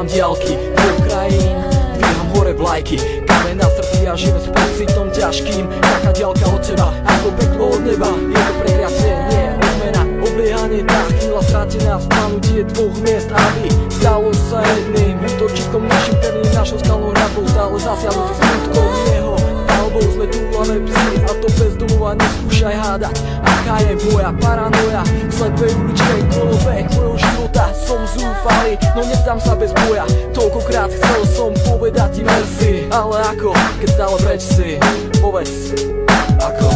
Dávam diaľky do krajín, dvíham hore vlajky, kameň na srdci a živím s pocitom ťažkým. Taká diaľka od teba, ako peklo od neba. Je to prekliatie, nie odmena, obliehanie. Tá chvíľa stratená v spanutie dvoch miest, aby stalo sa jedným útočíkom našim pevným, našou skalnou hradbou, stále zasiahnutý smutkom jeho palbou. Sme túlavé psy a to bez domova, neskúšaj hádať. Aká je moja paranoja, v slepej uličke kolobeh mojho života. Som zúfalý, no nevzdám sa bez boja. Toľkokrát chcel som povedať ti merci, ale ako, keď stále preč si, povedz, ako.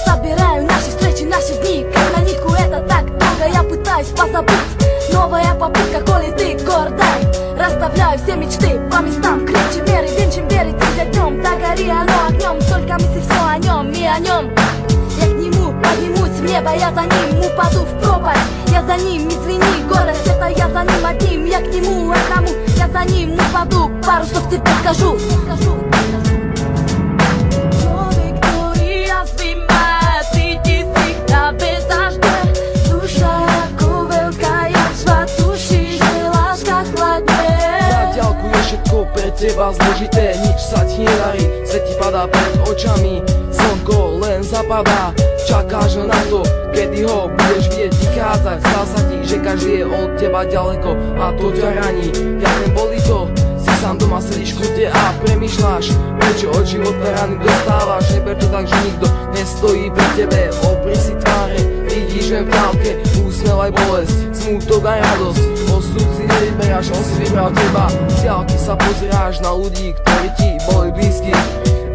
Собираю наши встречи, наши дни, как на нитку это так долго. Я пытаюсь позабыть, новая попытка, коли ты гордай. Расставляю все мечты по местам, крепче меры, венчим верить день за днем. Да гори оно огнем, только мысли все о нем и о нем. Я к нему поднимусь в небо, я за ним упаду в пропасть. Я за ним, извини, город, это я за ним одним. Я к нему одному, я за ним упаду, пару слов тебе скажу. Všetko pre teba zložité, nič sa ti nedarí, svet ti padá pred očami, slnko len zapadá, čakáš na to, kedy ho budeš vidieť vychádzať. Zdá sa ti, že každý je od teba ďaleko a to ťa raní. Ja viem, boli to, si sám doma sedíš v kute a premýšľaš, prečo od života rany dostávaš. Neber to tak, že nikto nestojí pri tebe, opri si tváre, vidíš len v dálke úsmev aj bolesť, smútok aj radosť. Osud si nevyberáš, on si vybral teba. Z diaľky sa pozeráš na ľudí, ktorí ti boli blízki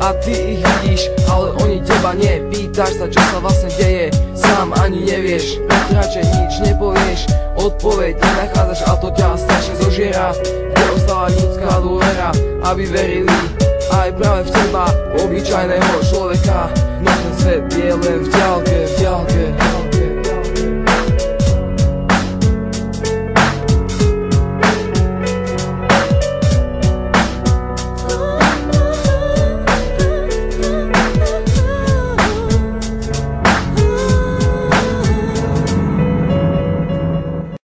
a ty ich vidíš, ale oni teba nie. Pýtaš sa, čo sa vlastne deje, sám ani nevieš, preto radšej nič nepovieš. Odpoveď nenachádzaš a to ťa strašne zožiera. Kde ostáva ľudská dôvera, aby verili aj práve v teba, obyčajného človeka. No ten svet je len v diaľke, v diaľke.